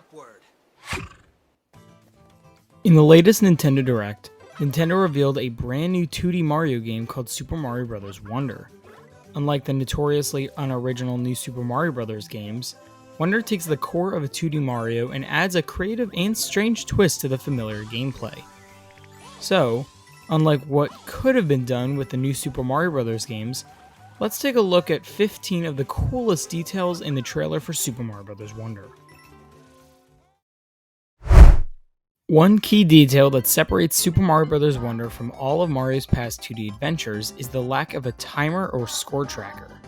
upward. In the latest Nintendo Direct, Nintendo revealed a brand new 2D Mario game called Super Mario Bros. Wonder. Unlike the notoriously unoriginal new Super Mario Bros. Games, Wonder takes the core of a 2D Mario and adds a creative and strange twist to the familiar gameplay. So, unlike what could have been done with the new Super Mario Bros. Games, let's take a look at 15 of the coolest details in the trailer for Super Mario Bros. Wonder. One key detail that separates Super Mario Bros. Wonder from all of Mario's past 2D adventures is the lack of a timer or score tracker.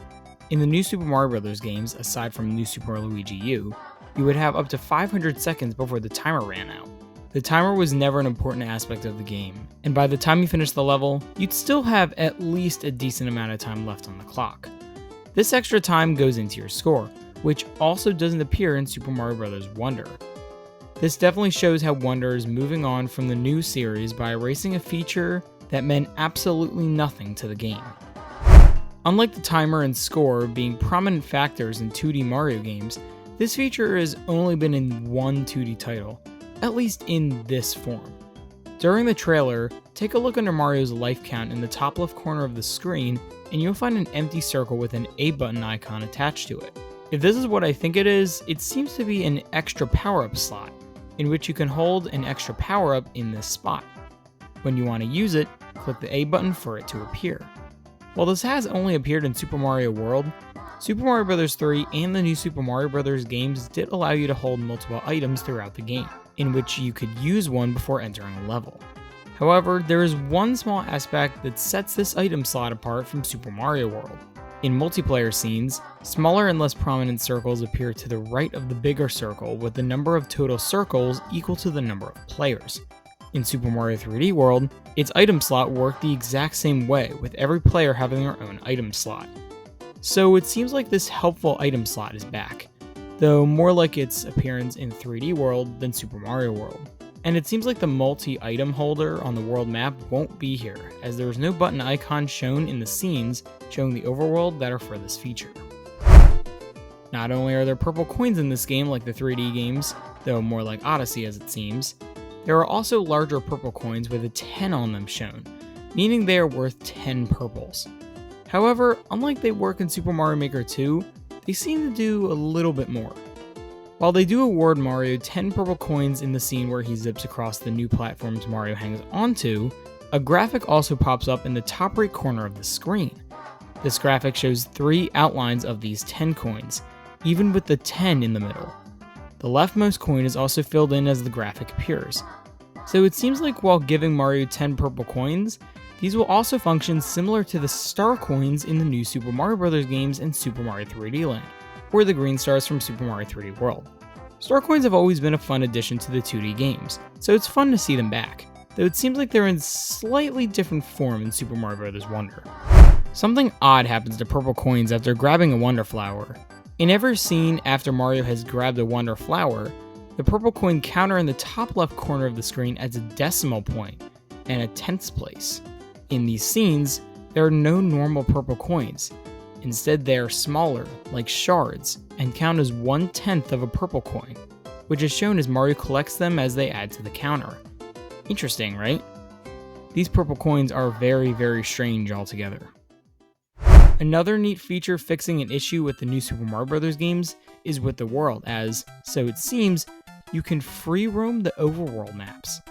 In the new Super Mario Bros. Games, aside from New Super Luigi U, you would have up to 500 seconds before the timer ran out. The timer was never an important aspect of the game, and by the time you finished the level, you'd still have at least a decent amount of time left on the clock. This extra time goes into your score, which also doesn't appear in Super Mario Bros. Wonder. This definitely shows how Wonder is moving on from the new series by erasing a feature that meant absolutely nothing to the game. Unlike the timer and score being prominent factors in 2D Mario games, this feature has only been in one 2D title, at least in this form. During the trailer, take a look under Mario's life count in the top left corner of the screen, and you'll find an empty circle with an A button icon attached to it. If this is what I think it is, it seems to be an extra power-up slot, in which you can hold an extra power-up in this spot. When you want to use it, click the A button for it to appear. While this has only appeared in Super Mario World, Super Mario Bros. 3 and the new Super Mario Bros. Games did allow you to hold multiple items throughout the game, in which you could use one before entering a level. However, there is one small aspect that sets this item slot apart from Super Mario World. In multiplayer scenes, smaller and less prominent circles appear to the right of the bigger circle, with the number of total circles equal to the number of players. In Super Mario 3D World, its item slot worked the exact same way, with every player having their own item slot. So it seems like this helpful item slot is back, though more like its appearance in 3D World than Super Mario World. And it seems like the multi-item holder on the world map won't be here, as there is no button icon shown in the scenes showing the overworld that are for this feature. Not only are there purple coins in this game like the 3D games, though more like Odyssey as it seems, there are also larger purple coins with a 10 on them shown, meaning they are worth 10 purples. However, unlike they work in Super Mario Maker 2, they seem to do a little bit more. While they do award Mario 10 purple coins in the scene where he zips across the new platforms Mario hangs onto, a graphic also pops up in the top right corner of the screen. This graphic shows 3 outlines of these 10 coins, even with the 10 in the middle. The leftmost coin is also filled in as the graphic appears. So it seems like while giving Mario 10 purple coins, these will also function similar to the star coins in the new Super Mario Bros. Games and Super Mario 3D Land, or the green stars from Super Mario 3D World. Star coins have always been a fun addition to the 2D games, so it's fun to see them back, though it seems like they're in slightly different form in Super Mario Bros. Wonder. Something odd happens to purple coins after grabbing a Wonder Flower. In every scene after Mario has grabbed a Wonder Flower, the purple coin counter in the top left corner of the screen adds a decimal point and a tenths place. In these scenes, there are no normal purple coins. Instead, they are smaller, like shards, and count as 1/10 of a purple coin, which is shown as Mario collects them as they add to the counter. Interesting, right? These purple coins are very, very strange altogether. Another neat feature fixing an issue with the new Super Mario Bros. Games is with the world, as, so it seems, you can free roam the overworld maps.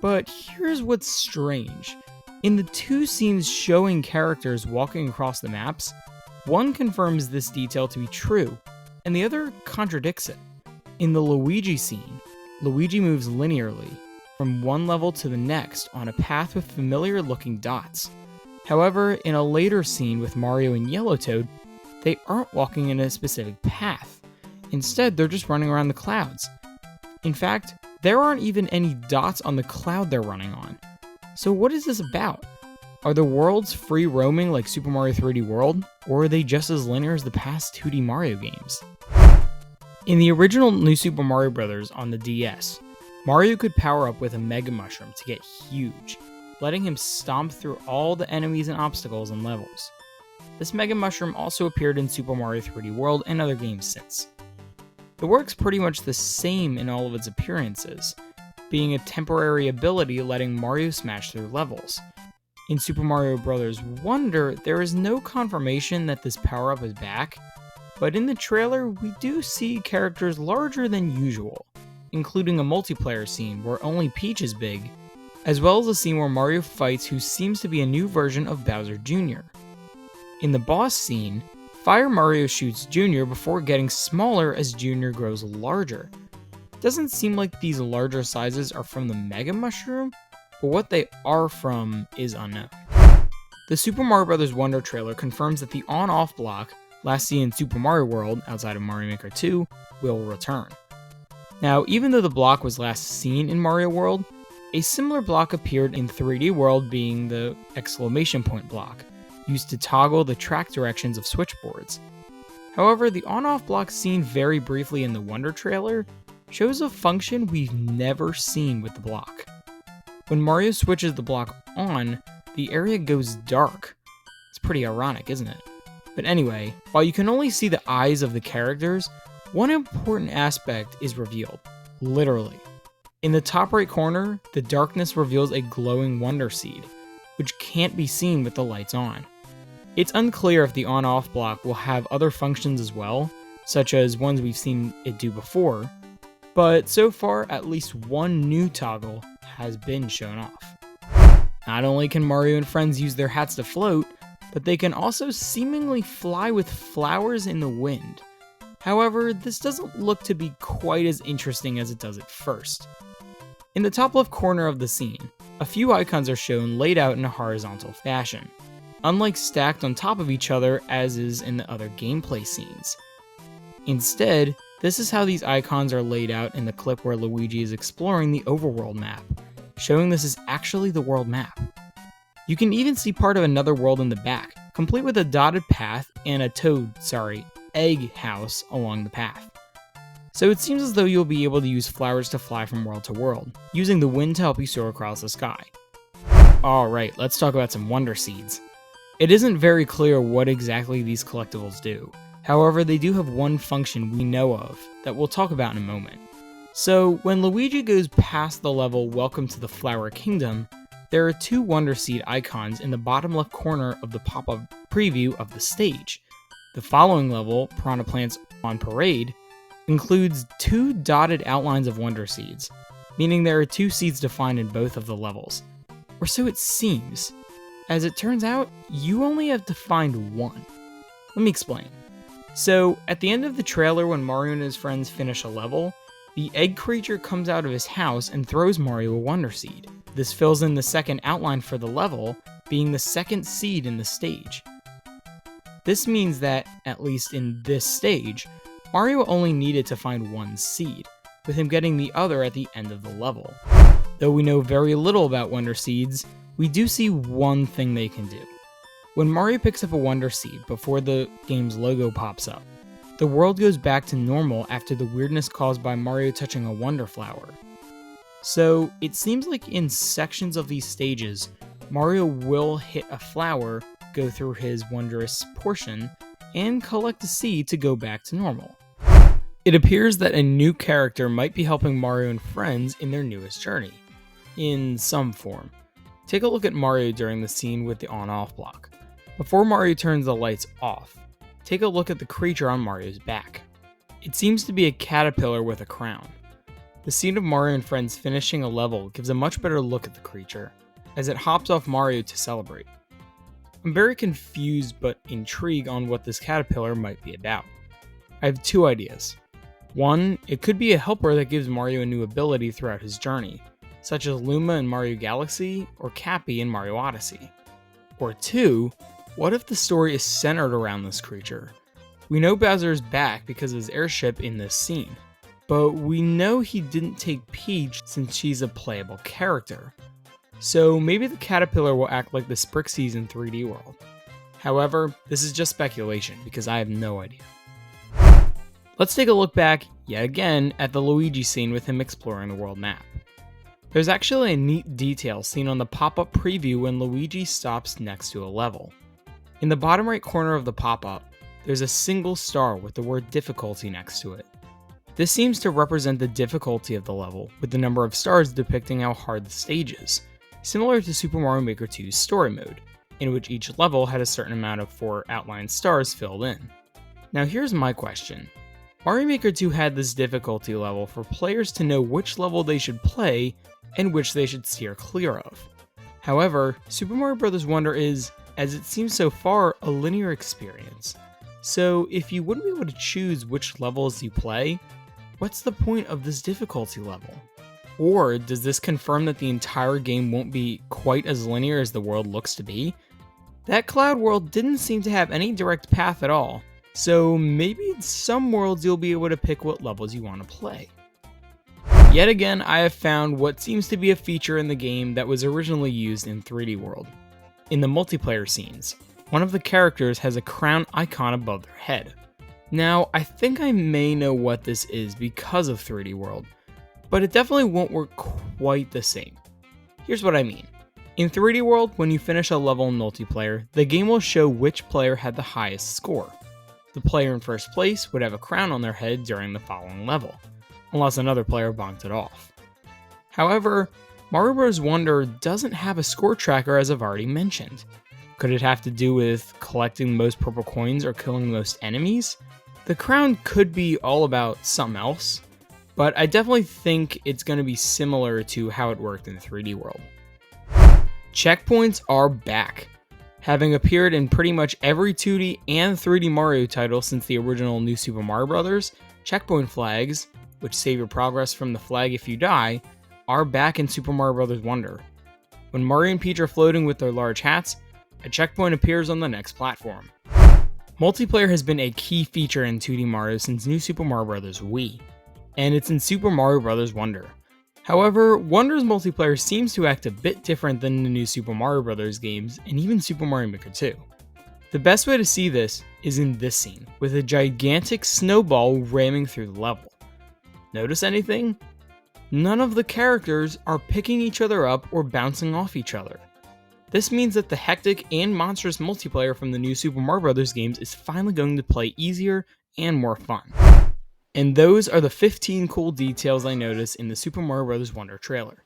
But here's what's strange. In the 2 scenes showing characters walking across the maps, one confirms this detail to be true, and the other contradicts it. In the Luigi scene, Luigi moves linearly from one level to the next on a path with familiar looking dots. However, in a later scene with Mario and Yellow Toad, they aren't walking in a specific path. Instead, they're just running around the clouds. In fact, there aren't even any dots on the cloud they're running on. So what is this about? Are the worlds free roaming like Super Mario 3D World, or are they just as linear as the past 2D Mario games? In the original New Super Mario Bros. On the DS, Mario could power up with a Mega Mushroom to get huge, letting him stomp through all the enemies and obstacles and levels. This Mega Mushroom also appeared in Super Mario 3D World and other games since. The work's pretty much the same in all of its appearances, being a temporary ability letting Mario smash through levels. In Super Mario Bros. Wonder, there is no confirmation that this power-up is back, but in the trailer we do see characters larger than usual, including a multiplayer scene where only Peach is big, as well as a scene where Mario fights who seems to be a new version of Bowser Jr. In the boss scene, Fire Mario shoots Jr. before getting smaller as Jr. grows larger. Doesn't seem like these larger sizes are from the Mega Mushroom, but what they are from is unknown. The Super Mario Bros. Wonder trailer confirms that the on-off block, last seen in Super Mario World outside of Mario Maker 2, will return. Now, even though the block was last seen in Mario World, a similar block appeared in 3D World, being the exclamation point block, used to toggle the track directions of switchboards. However, the on-off block seen very briefly in the Wonder trailer shows a function we've never seen with the block. When Mario switches the block on, the area goes dark. It's pretty ironic, isn't it? But anyway, while you can only see the eyes of the characters, one important aspect is revealed, literally. In the top right corner, the darkness reveals a glowing Wonder Seed, which can't be seen with the lights on. It's unclear if the on-off block will have other functions as well, such as ones we've seen it do before, but so far at least one new toggle has been shown off. Not only can Mario and friends use their hats to float, but they can also seemingly fly with flowers in the wind. However, this doesn't look to be quite as interesting as it does at first. In the top left corner of the scene, a few icons are shown laid out in a horizontal fashion, unlike stacked on top of each other as is in the other gameplay scenes. Instead, this is how these icons are laid out in the clip where Luigi is exploring the Overworld map, showing this is actually the world map. You can even see part of another world in the back, complete with a dotted path and a egg house along the path. So it seems as though you'll be able to use flowers to fly from world to world, using the wind to help you soar across the sky. Alright, let's talk about some Wonder Seeds. It isn't very clear what exactly these collectibles do. However, they do have one function we know of that we'll talk about in a moment. So, when Luigi goes past the level Welcome to the Flower Kingdom, there are two Wonder Seed icons in the bottom left corner of the pop-up preview of the stage. The following level, Piranha Plants on Parade, includes two dotted outlines of Wonder Seeds, meaning there are two seeds defined in both of the levels. Or so it seems. As it turns out, you only have to find one. Let me explain. So, at the end of the trailer when Mario and his friends finish a level, the egg creature comes out of his house and throws Mario a Wonder Seed. This fills in the second outline for the level, being the second seed in the stage. This means that, at least in this stage, Mario only needed to find one seed, with him getting the other at the end of the level. Though we know very little about Wonder Seeds, we do see one thing they can do. When Mario picks up a Wonder Seed before the game's logo pops up, the world goes back to normal after the weirdness caused by Mario touching a Wonder Flower. So, it seems like in sections of these stages, Mario will hit a flower, go through his wondrous portion, and collect a seed to go back to normal. It appears that a new character might be helping Mario and friends in their newest journey, in some form. Take a look at Mario during the scene with the on-off block. Before Mario turns the lights off, take a look at the creature on Mario's back. It seems to be a caterpillar with a crown. The scene of Mario and friends finishing a level gives a much better look at the creature, as it hops off Mario to celebrate. I'm very confused but intrigued on what this caterpillar might be about. I have two ideas. One, it could be a helper that gives Mario a new ability throughout his journey, such as Luma in Mario Galaxy or Cappy in Mario Odyssey. Or two, what if the story is centered around this creature? We know Bowser is back because of his airship in this scene, but we know he didn't take Peach since she's a playable character. So maybe the caterpillar will act like the Sprixies in 3D World. However, this is just speculation because I have no idea. Let's take a look back, yet again, at the Luigi scene with him exploring the world map. There's actually a neat detail seen on the pop-up preview when Luigi stops next to a level. In the bottom right corner of the pop-up, there's a single star with the word difficulty next to it. This seems to represent the difficulty of the level, with the number of stars depicting how hard the stage is, similar to Super Mario Maker 2's story mode, in which each level had a certain amount of 4 outlined stars filled in. Now here's my question. Mario Maker 2 had this difficulty level for players to know which level they should play and which they should steer clear of. However, Super Mario Bros. Wonder is, as it seems so far, a linear experience. So if you wouldn't be able to choose which levels you play, what's the point of this difficulty level? Or does this confirm that the entire game won't be quite as linear as the world looks to be? That Cloud World didn't seem to have any direct path at all, so maybe in some worlds you'll be able to pick what levels you want to play. Yet again, I have found what seems to be a feature in the game that was originally used in 3D World. In the multiplayer scenes, one of the characters has a crown icon above their head. Now, I think I may know what this is because of 3D World, but it definitely won't work quite the same. Here's what I mean. In 3D World, when you finish a level in multiplayer, the game will show which player had the highest score. The player in first place would have a crown on their head during the following level, unless another player bonked it off. However, Mario Bros. Wonder doesn't have a score tracker, as I've already mentioned. Could it have to do with collecting the most purple coins or killing the most enemies? The crown could be all about something else, but I definitely think it's going to be similar to how it worked in 3D World. Checkpoints are back. Having appeared in pretty much every 2D and 3D Mario title since the original New Super Mario Bros., checkpoint flags, which save your progress from the flag if you die, are back in Super Mario Bros. Wonder. When Mario and Peach are floating with their large hats, a checkpoint appears on the next platform. Multiplayer has been a key feature in 2D Mario since New Super Mario Bros. Wii, and it's in Super Mario Bros. Wonder. However, Wonder's multiplayer seems to act a bit different than the new Super Mario Bros. Games and even Super Mario Maker 2. The best way to see this is in this scene, with a gigantic snowball ramming through the level. Notice anything? None of the characters are picking each other up or bouncing off each other. This means that the hectic and monstrous multiplayer from the new Super Mario Bros. Games is finally going to play easier and more fun. And those are the 15 cool details I noticed in the Super Mario Bros. Wonder trailer.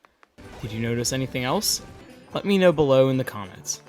Did you notice anything else? Let me know below in the comments.